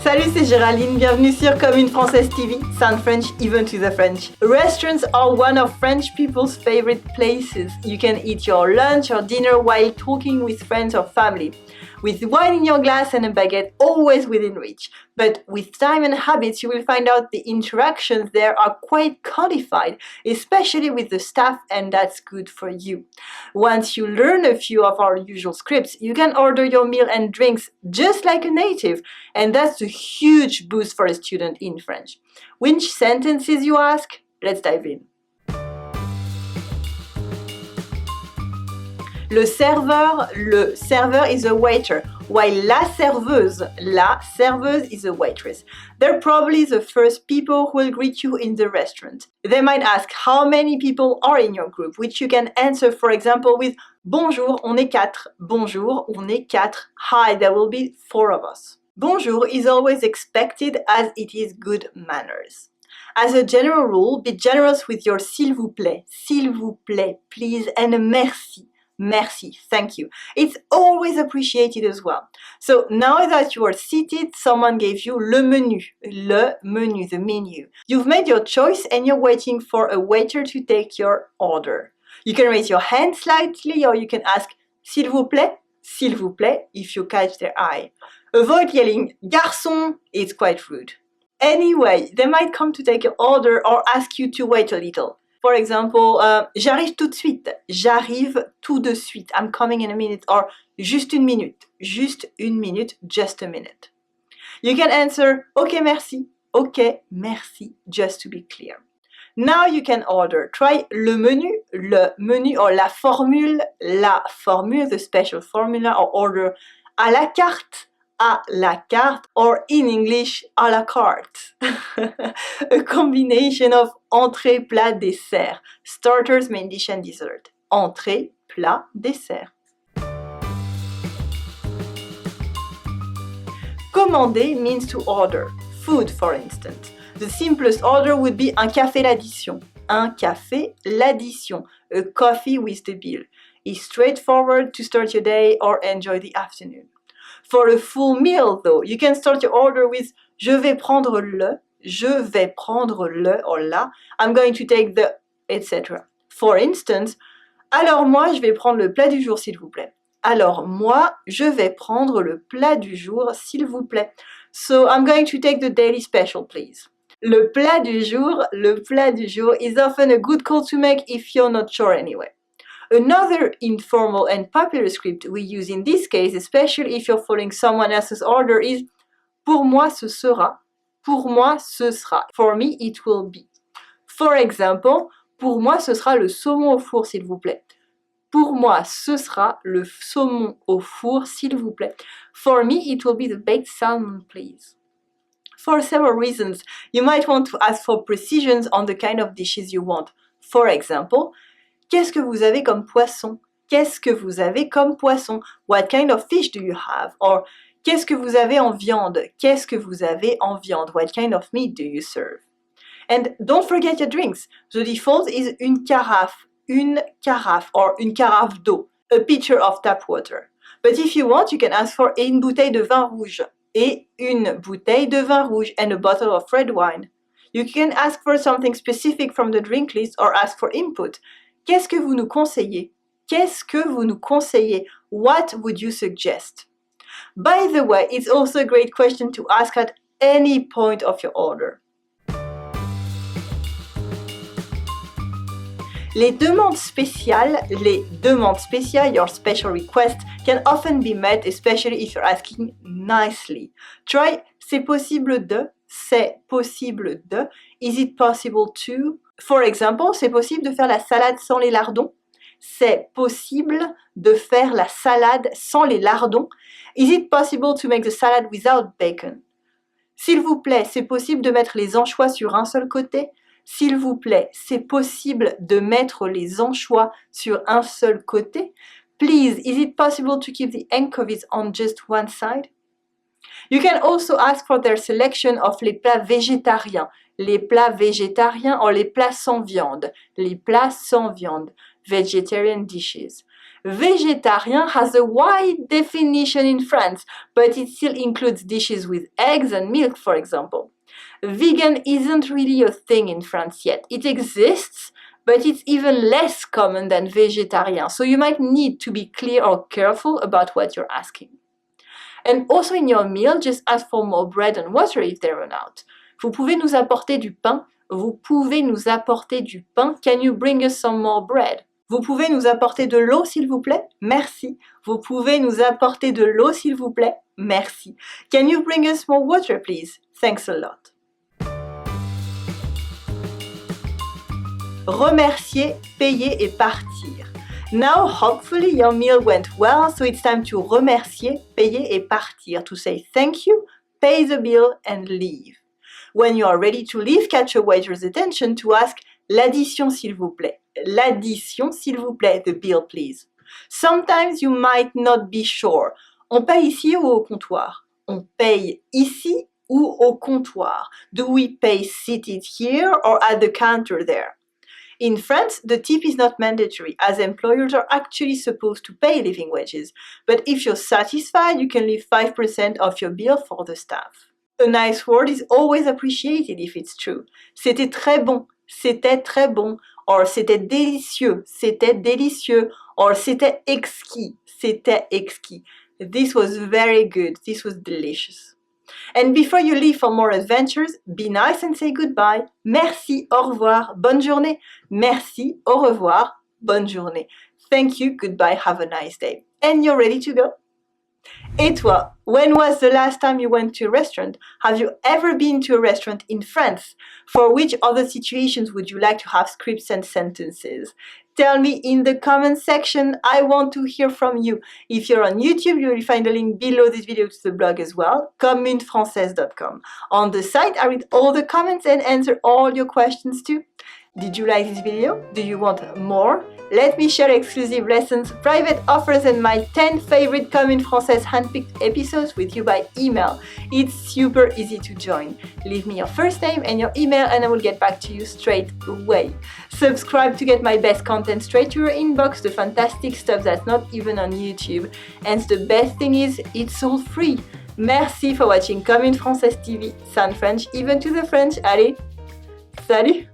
Salut, c'est Géraldine, bienvenue sur Comme une Française TV, Sound French, even to the French. Restaurants are one of French people's favorite places. You can eat your lunch or dinner while talking with friends or family. With wine in your glass and a baguette always within reach. But with time and habits, you will find out the interactions there are quite codified, especially with the staff, and that's good for you. Once you learn a few of our usual scripts, you can order your meal and drinks just like a native, and that's a huge boost for a student in French. Which sentences, you ask? Let's dive in. Le serveur is a waiter, while la serveuse is a waitress. They're probably the first people who will greet you in the restaurant. They might ask how many people are in your group, which you can answer, for example, with Bonjour, on est quatre. Bonjour, on est quatre. Hi, there will be 4 of us. Bonjour is always expected as it is good manners. As a general rule, be generous with your s'il vous plaît, please, and merci. Merci, thank you. It's always appreciated as well. So now that you are seated, someone gave you le menu, the menu. You've made your choice and you're waiting for a waiter to take your order. You can raise your hand slightly or you can ask s'il vous plaît, if you catch their eye. Avoid yelling garçon, it's quite rude. Anyway, they might come to take your order or ask you to wait a little. For example, j'arrive tout de suite, j'arrive tout de suite, I'm coming in a minute, or juste une minute, just a minute. You can answer, ok, merci, just to be clear. Now you can order. Try le menu, or la formule, the special formula, or order à la carte, or in English, à la carte. A combination of entrée, plat, dessert. Starters, main dish and dessert. Entrée, plat, dessert. Commander means to order. Food, for instance. The simplest order would be un café l'addition. A coffee with the bill. It's straightforward to start your day or enjoy the afternoon. For a full meal, though, you can start your order with je vais prendre le or la, I'm going to take the, etc. For instance, alors moi, je vais prendre le plat du jour, s'il vous plaît. Alors moi, je vais prendre le plat du jour, s'il vous plaît. So I'm going to take the daily special, please. Le plat du jour is often a good call to make if you're not sure anyway. Another informal and popular script we use in this case, especially if you're following someone else's order, is pour moi ce sera. For me it will be. For example, pour moi ce sera le saumon au four, s'il vous plaît. Pour moi ce sera le saumon au four, s'il vous plaît. For me it will be the baked salmon, please. For several reasons, you might want to ask for precisions on the kind of dishes you want. For example, qu'est-ce que vous avez comme poisson? What kind of fish do you have? Or, qu'est-ce que vous avez en viande? What kind of meat do you serve? And don't forget your drinks. The default is une carafe, or une carafe d'eau, a pitcher of tap water. But if you want, you can ask for une bouteille de vin rouge, and a bottle of red wine. You can ask for something specific from the drink list or ask for input. Qu'est-ce que vous nous conseillez? What would you suggest? By the way, it's also a great question to ask at any point of your order. Les demandes spéciales, your special requests, can often be met, especially if you're asking nicely. Try c'est possible de, is it possible to? For example, c'est possible de faire la salade sans les lardons? C'est possible de faire la salade sans les lardons? Is it possible to make the salad without bacon? S'il vous plaît, c'est possible de mettre les anchois sur un seul côté? S'il vous plaît, c'est possible de mettre les anchois sur un seul côté? Please, is it possible to keep the anchovies on just one side? You can also ask for their selection of les plats végétariens or les plats sans viande, vegetarian dishes. Végétarien has a wide definition in France, but it still includes dishes with eggs and milk, for example. Vegan isn't really a thing in France yet. It exists, but it's even less common than végétarien, so you might need to be clear or careful about what you're asking. And also in your meal, just ask for more bread and water if they run out. Vous pouvez nous apporter du pain? Vous pouvez nous apporter du pain? Can you bring us some more bread? Vous pouvez nous apporter de l'eau, s'il vous plaît? Merci. Vous pouvez nous apporter de l'eau, s'il vous plaît? Merci. Can you bring us more water, please? Thanks a lot. Remercier, payer et partir. Now, hopefully, your meal went well, so it's time to remercier, payer et partir, to say thank you, pay the bill, and leave. When you are ready to leave, catch a waiter's attention to ask l'addition, s'il vous plaît. L'addition, s'il vous plaît, the bill, please. Sometimes you might not be sure. On paye ici ou au comptoir? On paye ici ou au comptoir? Do we pay seated here or at the counter there? In France, the tip is not mandatory, as employers are actually supposed to pay living wages. But if you're satisfied, you can leave 5% of your bill for the staff. A nice word is always appreciated if it's true. C'était très bon, c'était très bon, or c'était délicieux, or c'était exquis, This was very good, this was delicious. And before you leave for more adventures, be nice and say goodbye. Merci, au revoir, bonne journée. Merci, au revoir, bonne journée. Thank you, goodbye, have a nice day. And you're ready to go? Et toi, when was the last time you went to a restaurant? Have you ever been to a restaurant in France? For which other situations would you like to have scripts and sentences? Tell me in the comment section. I want to hear from you. If you're on YouTube, you will find a link below this video to the blog as well, communefrancaise.com. On the site, I read all the comments and answer all your questions too. Did you like this video? Do you want more? Let me share exclusive lessons, private offers, and my 10 favorite Commune Française handpicked episodes with you by email. It's super easy to join. Leave me your first name and your email and I will get back to you straight away. Subscribe to get my best content straight to your inbox, the fantastic stuff that's not even on YouTube. And the best thing is, it's all free. Merci for watching Commune Française TV. Sound French, even to the French. Allez, salut!